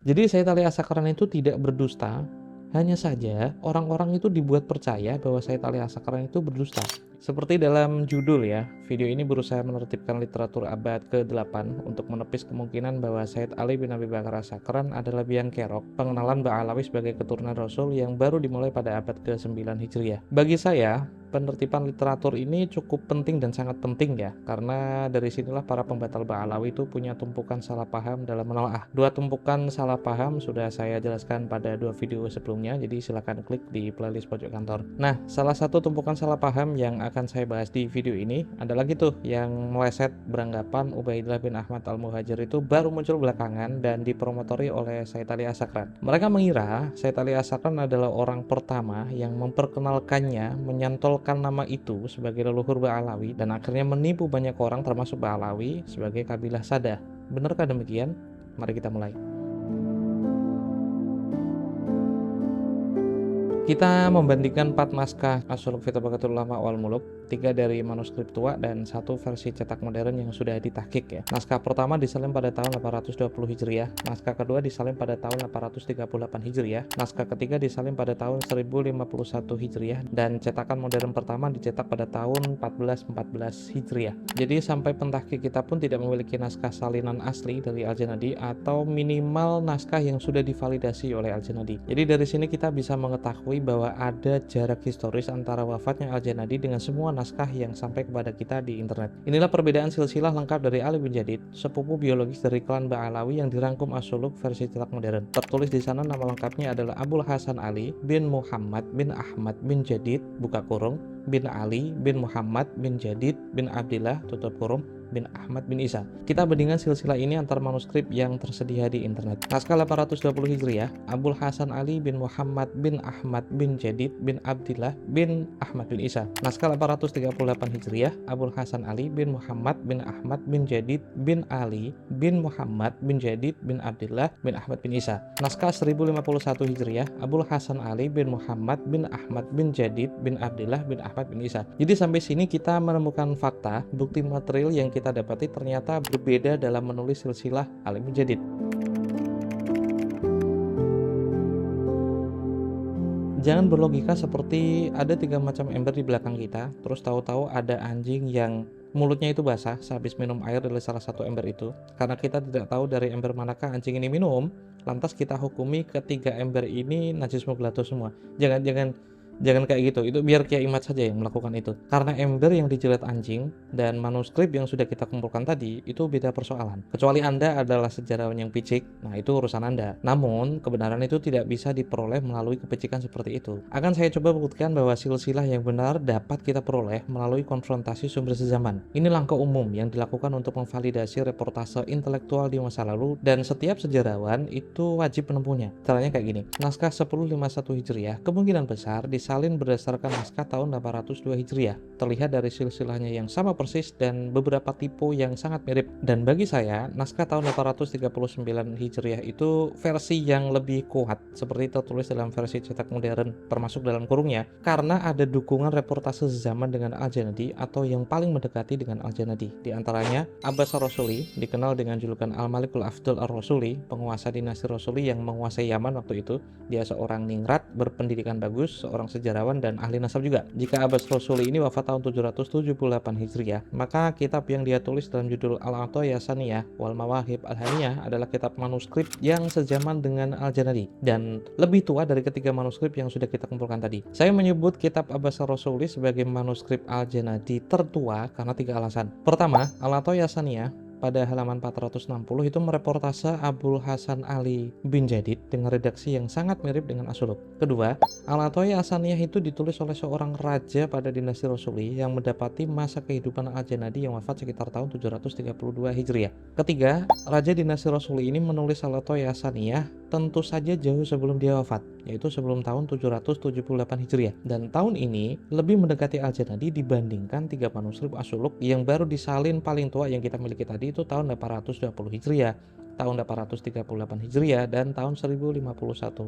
Jadi Said Ali Asakran itu tidak berdusta, hanya saja orang-orang itu dibuat percaya bahwa Said Ali Asakran itu berdusta. Seperti dalam judul ya, video ini berusaha menertibkan literatur abad ke-8 untuk menepis kemungkinan bahwa Said Ali bin Abi Bakar As-Sakran adalah biang kerok pengenalan Ba'alawi sebagai keturunan Rasul yang baru dimulai pada abad ke-9 Hijriah. Bagi saya, penertiban literatur ini cukup penting dan sangat penting ya, karena dari sinilah para pembatal Ba'alawi itu punya tumpukan salah paham dalam menelaah. Dua tumpukan salah paham sudah saya jelaskan pada dua video sebelumnya, jadi silahkan klik di playlist pojok kantor. Nah, salah satu tumpukan salah paham yang akan saya bahas di video ini adalah gitu, yang meleset beranggapan Ubaidillah bin Ahmad Al-Muhajir itu baru muncul belakangan dan dipromotori oleh Said Ali Asakran. Mereka mengira Said Ali Asakran adalah orang pertama yang memperkenalkannya, menyantolkan nama itu sebagai leluhur Ba'alawi dan akhirnya menipu banyak orang termasuk Ba'alawi sebagai kabilah Sadah. Benarkah demikian? Mari kita mulai. Kita membandingkan 4 naskah As-Suluk fi Tabaqatul Ulama wal Muluk, 3 dari manuskrip tua dan 1 versi cetak modern yang sudah ditahqiq ya. Naskah pertama disalin pada tahun 820 Hijriah, naskah kedua disalin pada tahun 838 Hijriah, naskah ketiga disalin pada tahun 1051 Hijriah, dan cetakan modern pertama dicetak pada tahun 1414 Hijriah. Jadi sampai pentahqiq kita pun tidak memiliki naskah salinan asli dari Al-Janadi atau minimal naskah yang sudah divalidasi oleh Al-Janadi. Jadi dari sini kita bisa mengetahui bahwa ada jarak historis antara wafatnya Al-Janadi dengan semua naskah yang sampai kepada kita di internet. Inilah perbedaan silsilah lengkap dari Ali bin Jadid, sepupu biologis dari klan Ba'alawi yang dirangkum As-Suluk versi cetak modern. Tertulis di sana nama lengkapnya adalah Abul Hasan Ali bin Muhammad bin Ahmad bin Jadid (buka kurung) bin Ali bin Muhammad bin Jadid bin Abdillah (tutup kurung) bin Ahmad bin Isa. Kita bandingkan silsilah ini antar manuskrip yang tersedia di internet. Naskah 820 Hijriah, Abul Hasan Ali bin Muhammad bin Ahmad bin Jadid bin Abdillah bin Ahmad bin Isa. Naskah 838 Hijriah, Abul Hasan Ali bin Muhammad bin Ahmad bin Jadid bin Ali bin Muhammad bin Jadid bin Abdillah bin Ahmad bin Isa. Naskah 1051 Hijriah, Abul Hasan Ali bin Muhammad bin Ahmad bin Jadid bin Abdillah bin Ahmad bin Isa. Jadi sampai sini kita menemukan fakta, bukti material yang kita dapati ternyata berbeda dalam menulis silsilah Ali bin Jadid. Jangan berlogika seperti ada 3 macam ember di belakang kita, terus tahu-tahu ada anjing yang mulutnya itu basah sehabis minum air dari salah satu ember itu. Karena kita tidak tahu dari ember manakah anjing ini minum, lantas kita hukumi ketiga ember ini najis mughlathah semua. Jangan kayak gitu, itu biar Kiai Imad saja yang melakukan itu. Karena ember yang dijilat anjing dan manuskrip yang sudah kita kumpulkan tadi itu beda persoalan. Kecuali Anda adalah sejarawan yang picik, nah itu urusan Anda. Namun, kebenaran itu tidak bisa diperoleh melalui kepicikan seperti itu. Akan saya coba buktikan bahwa silsilah yang benar dapat kita peroleh melalui konfrontasi sumber sezaman. Ini langkah umum yang dilakukan untuk memvalidasi reportase intelektual di masa lalu dan setiap sejarawan itu wajib menempuhnya. Caranya kayak gini. Naskah 1051 Hijriah kemungkinan besar disalin berdasarkan naskah tahun 802 Hijriah. Terlihat dari silsilahnya yang sama persis dan beberapa tipe yang sangat mirip. Dan bagi saya, naskah tahun 839 Hijriah itu versi yang lebih kuat, seperti tertulis dalam versi cetak modern, termasuk dalam kurungnya, karena ada dukungan reportase zaman dengan Al-Janadi atau yang paling mendekati dengan Al-Janadi. Di antaranya, Abbas Ar-Rasuli, dikenal dengan julukan Al-Malikul Afdal Ar-Rasuli, penguasa dinasti Rasuli yang menguasai Yaman waktu itu. Dia seorang ningrat, berpendidikan bagus, seorang sejarawan dan ahli nasab juga. Jika Abbas Rasuli ini wafat tahun 778 Hijriah, maka kitab yang dia tulis dalam judul Al-Athaiyah Saniyah wal Mawahib Al-Haniyah adalah kitab manuskrip yang sejaman dengan Al-Janadi dan lebih tua dari ketiga manuskrip yang sudah kita kumpulkan tadi. Saya menyebut kitab Abbas Rasuli sebagai manuskrip Al-Janadi tertua karena 3 alasan. Pertama, Al-Athaiyah Saniyah pada halaman 460 itu mereportase Abul Hasan Ali bin Jadid dengan redaksi yang sangat mirip dengan As-Suluk. Kedua, Al-Athaiyah As-Saniyah itu ditulis oleh seorang raja pada dinasti Rasuli yang mendapati masa kehidupan Al-Janadi yang wafat sekitar tahun 732 Hijriah. Ketiga, raja dinasti Rasuli ini menulis Al-Athaiyah As-Saniyah tentu saja jauh sebelum dia wafat, yaitu sebelum tahun 778 Hijriah. Dan tahun ini lebih mendekati Al-Janadi dibandingkan 3 manuskrip As-Suluk yang baru disalin paling tua yang kita miliki tadi itu tahun 820 Hijriah. tahun 838 Hijriah dan tahun 1051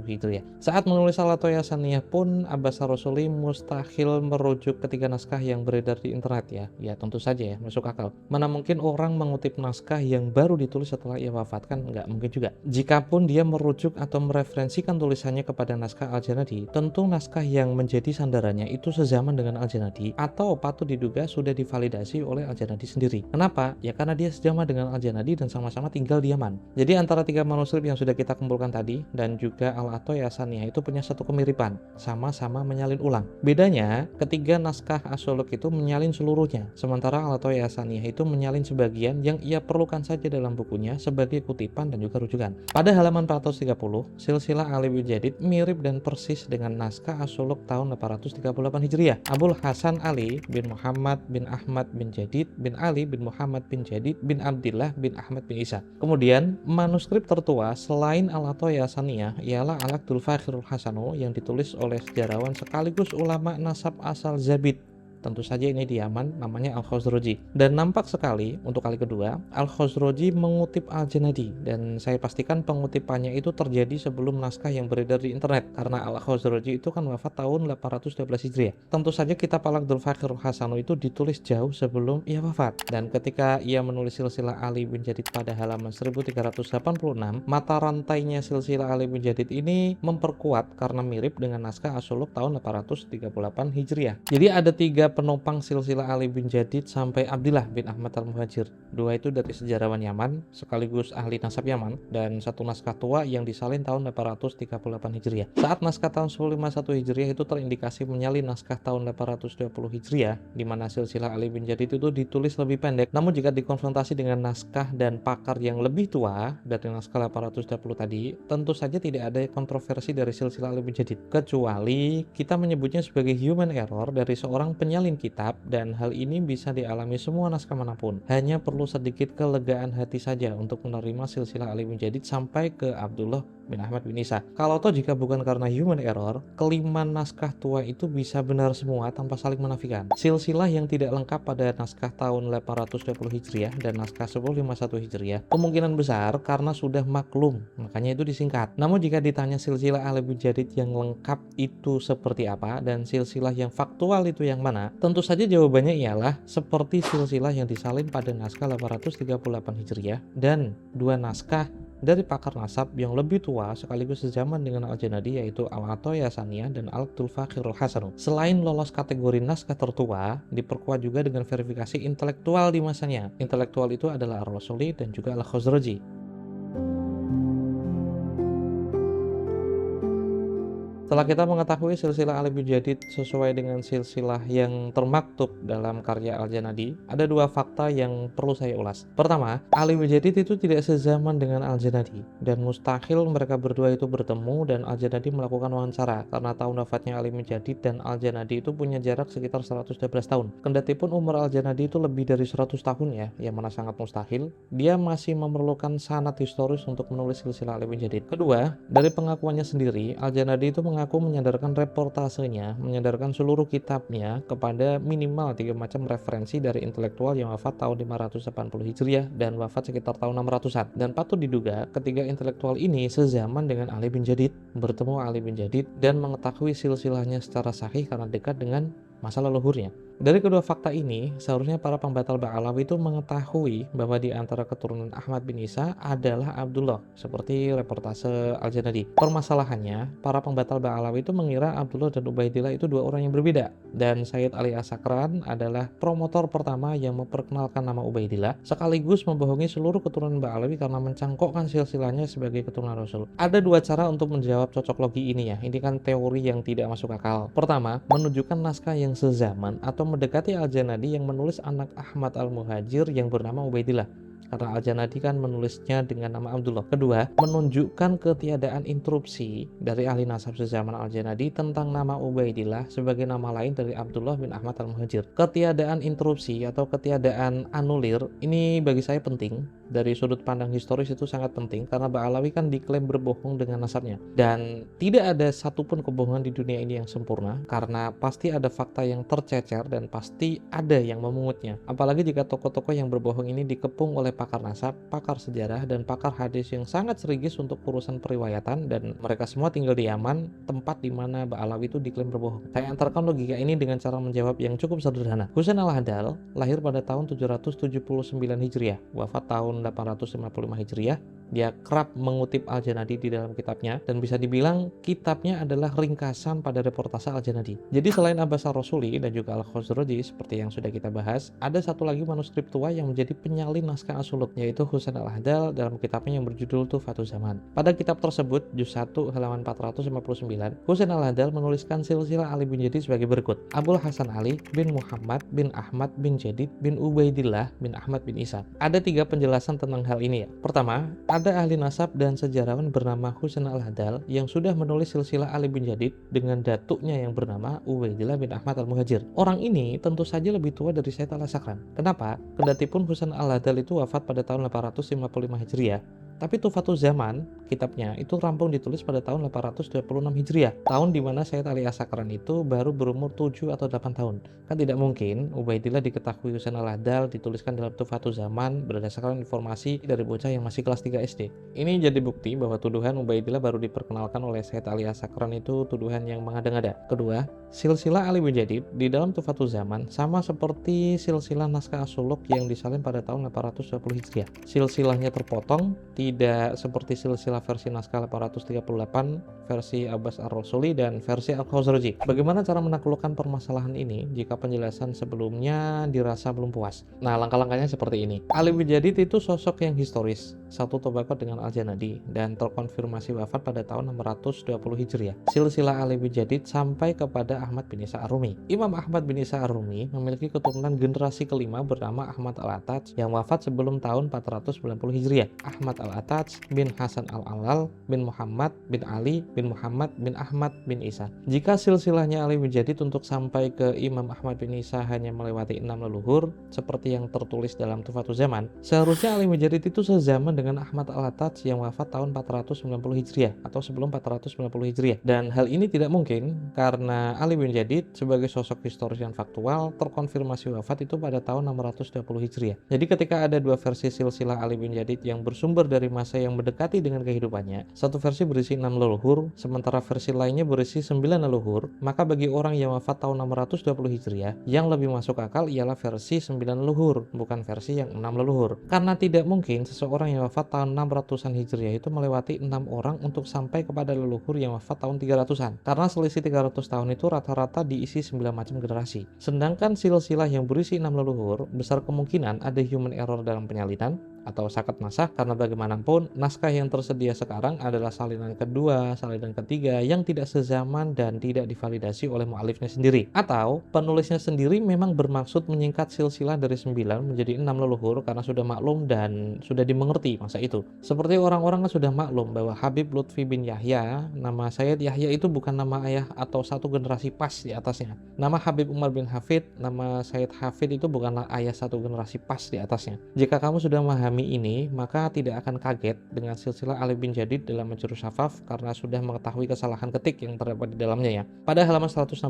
Hijriah. Saat menulis Al-Athaiyah Saniyah pun Abbas Ar-Rasuli mustahil merujuk ketiga naskah yang beredar di internet ya. Ya tentu saja ya, masuk akal. Mana mungkin orang mengutip naskah yang baru ditulis setelah ia wafat, kan nggak mungkin juga. Jikapun dia merujuk atau mereferensikan tulisannya kepada naskah Al-Janadi, tentu naskah yang menjadi sandarannya itu sezaman dengan Al-Janadi atau patut diduga sudah divalidasi oleh Al-Janadi sendiri. Kenapa? Ya karena dia sejaman dengan Al-Janadi dan sama-sama tinggal di Yaman. Jadi antara tiga manuskrip yang sudah kita kumpulkan tadi dan juga Al-Athaiyah Saniyah itu punya satu kemiripan, sama-sama menyalin ulang. Bedanya, ketiga naskah As-Suluk itu menyalin seluruhnya, sementara Al-Athaiyah Saniyah itu menyalin sebagian yang ia perlukan saja dalam bukunya sebagai kutipan dan juga rujukan. Pada halaman 430, silsilah Ali bin Jadid mirip dan persis dengan naskah As-Suluk tahun 838 Hijriah. Abul Hasan Ali bin Muhammad bin Ahmad bin Jadid bin Ali bin Muhammad bin Jadid bin Abdillah bin Ahmad bin Isa. Kemudian, manuskrip tertua selain Al-Athaiyah Saniyah ialah Al-Aqdul Fakhirul Hasanu yang ditulis oleh sejarawan sekaligus ulama nasab asal Zabid. Tentu saja ini di Yaman, namanya Al-Khazroji. Dan nampak sekali untuk kali kedua, Al-Khazroji mengutip Al-Janadi. Dan saya pastikan pengutipannya itu terjadi sebelum naskah yang beredar di internet. Karena Al-Khazroji itu kan wafat tahun 812 Hijriah. Tentu saja kitab Al-Aqdul Fakhirul Hasanu itu ditulis jauh sebelum ia wafat. Dan ketika ia menulis silsilah Ali bin Jadid pada halaman 1386, mata rantainya silsilah Ali bin Jadid ini memperkuat karena mirip dengan naskah As-Suluk tahun 838 Hijriah. Jadi ada tiga penopang silsilah Ali bin Jadid sampai Abdillah bin Ahmad Al-Muhajir. Dua itu dari sejarawan Yaman, sekaligus ahli nasab Yaman, dan satu naskah tua yang disalin tahun 838 Hijriah. Saat naskah tahun 1051 Hijriah itu terindikasi menyalin naskah tahun 820 Hijriah, di mana silsilah Ali bin Jadid itu ditulis lebih pendek. Namun jika dikonfrontasi dengan naskah dan pakar yang lebih tua dari naskah 820 tadi, tentu saja tidak ada kontroversi dari silsilah Ali bin Jadid, kecuali kita menyebutnya sebagai human error dari seorang penyalin kitab, dan hal ini bisa dialami semua naskah manapun. Hanya perlu sedikit kelegaan hati saja untuk menerima silsilah Ali bin Jadid sampai ke Abdullah bin Ahmad bin Isa. Kalau toh jika bukan karena human error, kelima naskah tua itu bisa benar semua tanpa saling menafikan. Silsilah yang tidak lengkap pada naskah tahun 820 Hijriah dan naskah 1051 Hijriah kemungkinan besar karena sudah maklum, makanya itu disingkat. Namun jika ditanya silsilah Ali bin Jadid yang lengkap itu seperti apa dan silsilah yang faktual itu yang mana, tentu saja jawabannya ialah seperti silsilah yang disalin pada naskah 838 Hijriah dan dua naskah dari pakar nasab yang lebih tua sekaligus sezaman dengan Al-Janadi, yaitu Al-Athaiyah Saniyah dan Al-Aqdul Fakhirul Hasanu. Selain lolos kategori naskah tertua, diperkuat juga dengan verifikasi intelektual di masanya. Intelektual itu adalah Ar-Rasuli dan juga Al-Khazraji. Setelah kita mengetahui silsilah Ali bin Jadid sesuai dengan silsilah yang termaktub dalam karya Al-Janadi, ada dua fakta yang perlu saya ulas. Pertama, Ali bin Jadid itu tidak sezaman dengan Al-Janadi, dan mustahil mereka berdua itu bertemu dan Al-Janadi melakukan wawancara, karena tahun wafatnya Ali bin Jadid dan Al-Janadi itu punya jarak sekitar 112 tahun. Kendatipun umur Al-Janadi itu lebih dari 100 tahun ya, yang mana sangat mustahil, dia masih memerlukan sanad historis untuk menulis silsilah Ali bin Jadid. Kedua, dari pengakuannya sendiri, Al-Janadi itu menyadarkan reportasenya, menyadarkan seluruh kitabnya kepada minimal 3 macam referensi dari intelektual yang wafat tahun 580 Hijriah dan wafat sekitar tahun 600-an. Dan patut diduga ketiga intelektual ini sezaman dengan Ali bin Jadid, bertemu Ali bin Jadid dan mengetahui silsilahnya secara sahih karena dekat dengan masa leluhurnya. Dari kedua fakta ini, seharusnya para pembatal Ba'alawi itu mengetahui bahwa di antara keturunan Ahmad bin Isa adalah Abdullah, seperti reportase Al-Janadi. Permasalahannya, para pembatal Ba'alawi itu mengira Abdullah dan Ubaidillah itu dua orang yang berbeda, dan Sayyid Ali As-Sakran adalah promotor pertama yang memperkenalkan nama Ubaidillah, sekaligus membohongi seluruh keturunan Ba'alawi karena mencangkokkan silsilahnya sebagai keturunan Rasul. Ada dua cara untuk menjawab cocok logi ini ya, ini kan teori yang tidak masuk akal. Pertama, menunjukkan naskah yang sezaman atau mendekati Al-Janadi yang menulis anak Ahmad Al-Muhajir yang bernama Ubaidillah, karena Al-Janadi kan menulisnya dengan nama Abdullah. Kedua, menunjukkan ketiadaan interupsi dari ahli nasab sezaman Al-Janadi tentang nama Ubaidillah sebagai nama lain dari Abdullah bin Ahmad Al-Muhajir. Ketiadaan interupsi atau ketiadaan anulir ini bagi saya penting. Dari sudut pandang historis itu sangat penting karena Ba'alawi kan diklaim berbohong dengan nasabnya, dan tidak ada satupun kebohongan di dunia ini yang sempurna karena pasti ada fakta yang tercecer dan pasti ada yang memungutnya, apalagi jika tokoh-tokoh yang berbohong ini dikepung oleh pakar nasab, pakar sejarah, dan pakar hadis yang sangat serius untuk urusan periwayatan, dan mereka semua tinggal di Yaman, tempat di mana Ba'alawi itu diklaim berbohong. Saya antarkan logika ini dengan cara menjawab yang cukup sederhana. Husain al-Hadal lahir pada tahun 779 Hijriah, wafat tahun 855 Hijriah. Dia kerap mengutip Al-Janadi di dalam kitabnya, dan bisa dibilang kitabnya adalah ringkasan pada reportase Al-Janadi. Jadi selain Abbas ar-Rasuli dan juga Al-Khazraji seperti yang sudah kita bahas, ada satu lagi manuskrip tua yang menjadi penyalin naskah As-Suluk, yaitu Husain al-Hadal dalam kitabnya yang berjudul Tuhfatul Zaman. Pada kitab tersebut, juz 1 halaman 459, Husain al-Hadal menuliskan silsilah Ali bin Jadid sebagai berikut: Abul Hasan Ali bin Muhammad bin Ahmad bin Jadid bin Ubaidillah bin Ahmad bin Isa. Ada 3 penjelasan tentang hal ini ya. Pertama, ada ahli nasab dan sejarawan bernama Husain al-Hadal yang sudah menulis silsilah Ali bin Jadid dengan datuknya yang bernama Ubaidillah bin Ahmad al-Muhajir. Orang ini tentu saja lebih tua dari Said al-Sakran. Kenapa? Kendatipun Husain al-Hadal itu wafat pada tahun 855 Hijriah, tapi Tuhfatul Zaman, kitabnya, itu rampung ditulis pada tahun 826 Hijriah, tahun di mana Said Ali As-Sakran itu baru berumur 7 atau 8 tahun. Kan tidak mungkin Ubaidillah diketahui Husain al-Hadal dituliskan dalam Tuhfatul Zaman berdasarkan informasi dari bocah yang masih kelas 3 SD. Ini jadi bukti bahwa tuduhan Ubaidillah baru diperkenalkan oleh Said Ali As-Sakran itu tuduhan yang mengada-ngada. Kedua, silsilah Ali bin Jadid di dalam Tuhfatul Zaman sama seperti silsilah naskah As-Suluk yang disalin pada tahun 820 Hijriah. Silsilahnya terpotong, tidak seperti silsilah versi naskah 838, versi Abbas ar-Rasuli, dan versi Al-Khazraji. Bagaimana cara menaklukkan permasalahan ini jika penjelasan sebelumnya dirasa belum puas? Nah, langkah-langkahnya seperti ini. Ali bin Jadid itu sosok yang historis, satu tabaqat dengan Al-Janadi, dan terkonfirmasi wafat pada tahun 620 Hijriah. Silsilah Ali bin Jadid sampai kepada Ahmad bin Isa ar-Rumi. Imam Ahmad bin Isa ar-Rumi memiliki keturunan generasi kelima bernama Ahmad al-Attaj yang wafat sebelum tahun 490 Hijriah. Ahmad al-Attaj bin Hasan al-Alal bin Muhammad bin Ali bin Muhammad bin Ahmad bin Isa. Jika silsilahnya Ali bin Jadid untuk sampai ke Imam Ahmad bin Isa hanya melewati 6 leluhur seperti yang tertulis dalam Tuhfatul Zaman, seharusnya Ali bin Jadid itu sezaman dengan Ahmad al-Attaj yang wafat tahun 490 Hijriah atau sebelum 490 Hijriah. Dan hal ini tidak mungkin karena Ali bin Jadid sebagai sosok historis yang faktual terkonfirmasi wafat itu pada tahun 620 Hijriah. Jadi ketika ada 2 versi silsilah Ali bin Jadid yang bersumber dari masa yang mendekati dengan kehidupannya, satu versi berisi 6 leluhur, sementara versi lainnya berisi 9 leluhur, maka bagi orang yang wafat tahun 620 Hijriah, yang lebih masuk akal ialah versi 9 leluhur, bukan versi yang 6 leluhur. Karena tidak mungkin seseorang yang wafat tahun 600-an Hijriah itu melewati 6 orang untuk sampai kepada leluhur yang wafat tahun 300-an. Karena selisih 300 tahun itu rata-rata diisi 9 macam generasi. Sedangkan silsilah yang berisi 6 leluhur, besar kemungkinan ada human error dalam penyalinan atau sakat naskah, karena bagaimanapun naskah yang tersedia sekarang adalah salinan kedua, salinan ketiga yang tidak sezaman dan tidak divalidasi oleh mu'alifnya sendiri, atau penulisnya sendiri memang bermaksud menyingkat silsilah dari 9 menjadi 6 leluhur karena sudah maklum dan sudah dimengerti masa itu. Seperti orang-orang kan sudah maklum bahwa Habib Lutfi bin Yahya, nama Sayyid Yahya itu bukan nama ayah atau satu generasi pas di atasnya. Nama Habib Umar bin Hafid, nama Sayyid Hafid itu bukanlah ayah satu generasi pas di atasnya. Jika kamu sudah memahami ini, maka tidak akan kaget dengan silsilah Ali bin Jadid dalam Majruh Syafaf karena sudah mengetahui kesalahan ketik yang terdapat di dalamnya ya. Pada halaman 164,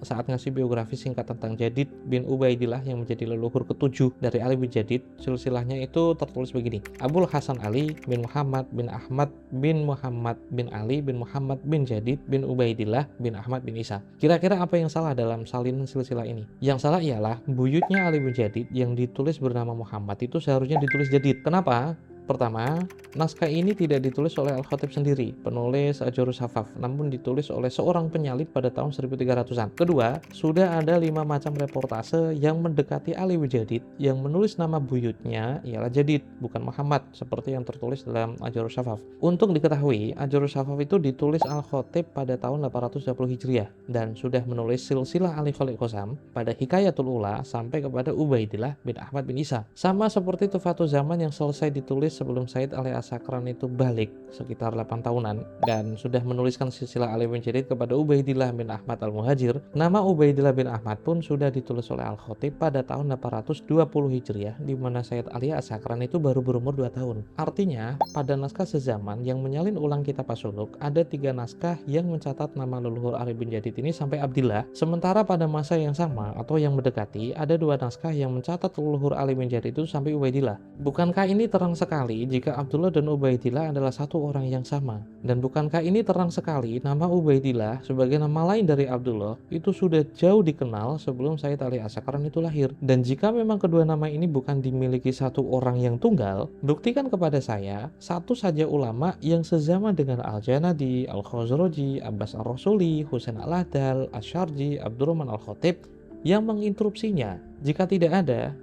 saat ngasih biografi singkat tentang Jadid bin Ubaidillah yang menjadi leluhur ke-7 dari Ali bin Jadid, silsilahnya itu tertulis begini: Abul Hasan Ali bin Muhammad bin Ahmad bin Muhammad bin Ali bin Muhammad bin Jadid bin Ubaidillah bin Ahmad bin Isa. Kira-kira apa yang salah dalam salinan silsilah ini? Yang salah ialah buyutnya Ali bin Jadid yang ditulis bernama Muhammad itu seharusnya ditulis Jadid. Kenapa? Pertama, naskah ini tidak ditulis oleh Al-Khatib sendiri, penulis Ajurus Hafaf, namun ditulis oleh seorang penyalin pada tahun 1300-an. Kedua, sudah ada 5 macam reportase yang mendekati Ali bin Jadid yang menulis nama buyutnya ialah Jadid, bukan Muhammad, seperti yang tertulis dalam Ajurus Hafaf. Untuk diketahui, Ajurus Hafaf itu ditulis Al-Khatib pada tahun 820 Hijriah dan sudah menulis silsilah Ali Khalid Qasam pada Hikayatul Ula sampai kepada Ubaidillah bin Ahmad bin Isa. Sama seperti Tuhfatul Zaman yang selesai ditulis menulis sebelum Said Ali As-Sakran itu balik sekitar 8 tahunan dan sudah menuliskan silsilah Alimin Jadid kepada Ubaidillah bin Ahmad Al-Muhajir. Nama Ubaidillah bin Ahmad pun sudah ditulis oleh Al-Khatib pada tahun 820 Hijriah, di mana Said Ali As-Sakran itu baru berumur 2 tahun. Artinya, pada naskah sezaman yang menyalin ulang kitab As-Suluk, ada 3 naskah yang mencatat nama leluhur Ali bin Jadid ini sampai Abdillah. Sementara pada masa yang sama atau yang mendekati, ada 2 naskah yang mencatat leluhur Ali bin Jadid itu sampai Ubaidillah. Bukankah ini terang sekali jika Abdullah dan Ubaidillah adalah satu orang yang sama? Dan bukankah ini terang sekali nama Ubaidillah sebagai nama lain dari Abdullah itu sudah jauh dikenal sebelum Said Ali As-Sakran itu lahir? Dan jika memang kedua nama ini bukan dimiliki satu orang yang tunggal, buktikan kepada saya satu saja ulama yang sezaman dengan Al-Janadi, Al-Khazraji, Abbas Ar-Rasuli, Husain Al-Adal, Asy-Syarji, Abdurrahman Al-Khatib yang menginterupsinya. Jika tidak ada,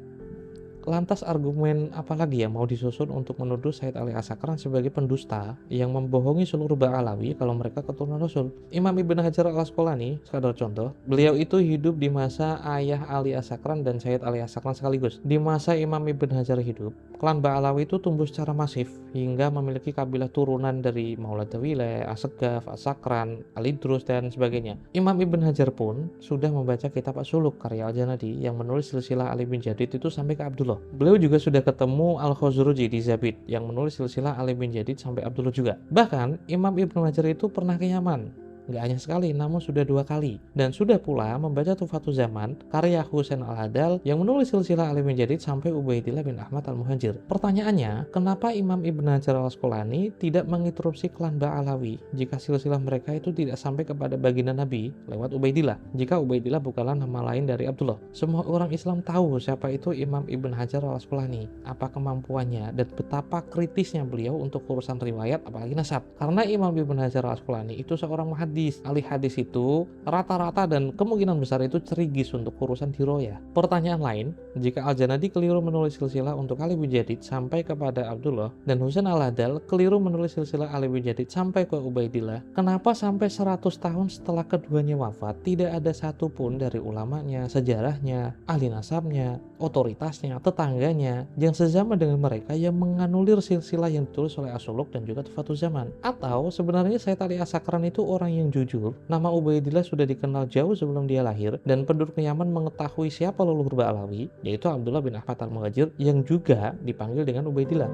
lantas argumen apa lagi yang mau disusun untuk menuduh Said Ali As-Sakran sebagai pendusta yang membohongi seluruh Ba'alawi kalau mereka keturunan Rasul? Imam Ibn Hajar Al-Asqalani, sekadar contoh, beliau itu hidup di masa ayah Ali As-Sakran dan Said Ali As-Sakran sekaligus. Di masa Imam Ibn Hajar hidup, klan Ba'alawi itu tumbuh secara masif hingga memiliki kabilah turunan dari Maulad Tawileh, As-Segaf, As-Sakran, Al-Idrus, dan sebagainya. Imam Ibn Hajar pun sudah membaca kitab As-Suluk karya Al-Janadi yang menulis silsilah Ali bin Jadid itu sampai ke Abdullah. Beliau juga sudah ketemu Al-Khazraji di Zabid yang menulis silsilah Ali bin Jadid sampai Abdullah juga. Bahkan Imam Ibn Hajar itu pernah ke Yaman. Nggak hanya sekali, namun sudah 2 kali. Dan sudah pula membaca Tufatul Zaman, karya Husain Al-Adal yang menulis silsilah Ali bin Jadid sampai Ubaidillah bin Ahmad Al-Muhajir. Pertanyaannya, kenapa Imam Ibn Hajar Al-Asqalani tidak menginterupsi klan Ba'alawi jika silsilah mereka itu tidak sampai kepada baginda Nabi lewat Ubaidillah? Jika Ubaidillah bukanlah nama lain dari Abdullah. Semua orang Islam tahu siapa itu Imam Ibn Hajar Al-Asqalani, apa kemampuannya, dan betapa kritisnya beliau untuk urusan riwayat apalagi nasab. Karena Imam Ibn Hajar Al-Asqalani itu seorang muhaddits. Ahli hadis itu rata-rata dan kemungkinan besar itu cerigis untuk urusan diroyah. Pertanyaan lain, jika Al-Janadi keliru menulis silsilah untuk Ali bin Jadid sampai kepada Abdullah dan Husain Al-Adal keliru menulis silsilah Ali bin Jadid sampai ke Ubaidillah, kenapa sampai 100 tahun setelah keduanya wafat tidak ada satupun dari ulamanya, sejarahnya, ahli nasabnya, otoritasnya, tetangganya yang sezaman dengan mereka yang menganulir silsilah yang ditulis oleh As-Suluk dan juga Tufatul Zaman? Atau sebenarnya Said Ali As-Sakran itu orang yang jujur, nama Ubaidillah sudah dikenal jauh sebelum dia lahir dan penduduk Yaman mengetahui siapa leluhur Ba'alawi, yaitu Abdullah bin Ahmad Al-Muhajir yang juga dipanggil dengan Ubaidillah.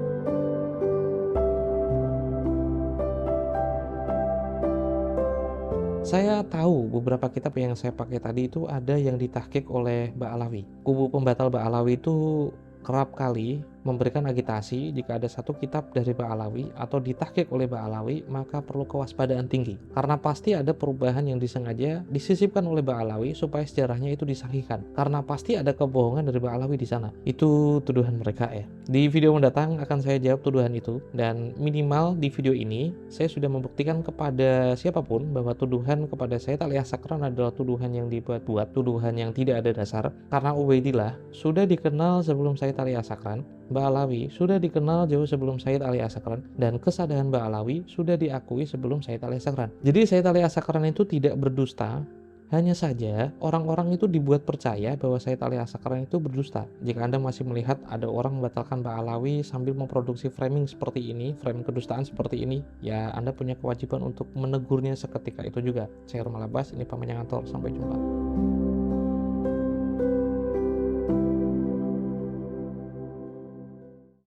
Saya tahu beberapa kitab yang saya pakai tadi itu ada yang ditahqiq oleh Ba'alawi. Kubu pembatal Ba'alawi itu kerap kali memberikan agitasi jika ada satu kitab dari Ba'alawi atau ditahqiq oleh Ba'alawi maka perlu kewaspadaan tinggi karena pasti ada perubahan yang disengaja disisipkan oleh Ba'alawi supaya sejarahnya itu disahihkan, karena pasti ada kebohongan dari Ba'alawi di sana. Itu tuduhan mereka ya. Di video mendatang akan saya jawab tuduhan itu, dan minimal di video ini saya sudah membuktikan kepada siapapun bahwa tuduhan kepada Said Ali As-Sakran adalah tuduhan yang dibuat-buat, tuduhan yang tidak ada dasar, karena Ubaidillah sudah dikenal sebelum Said Ali As-Sakran, Ba'alawi sudah dikenal jauh sebelum Said Ali As-Sakran, dan kesadaran Ba'alawi sudah diakui sebelum Said Ali As-Sakran. Jadi Said Ali As-Sakran itu tidak berdusta, hanya saja orang-orang itu dibuat percaya bahwa Said Ali As-Sakran itu berdusta. Jika Anda masih melihat ada orang membatalkan Ba'alawi sambil memproduksi framing seperti ini, framing kedustaan seperti ini, ya Anda punya kewajiban untuk menegurnya seketika itu juga. Saya Romal Abbas, ini Paman Ngantor, sampai jumpa.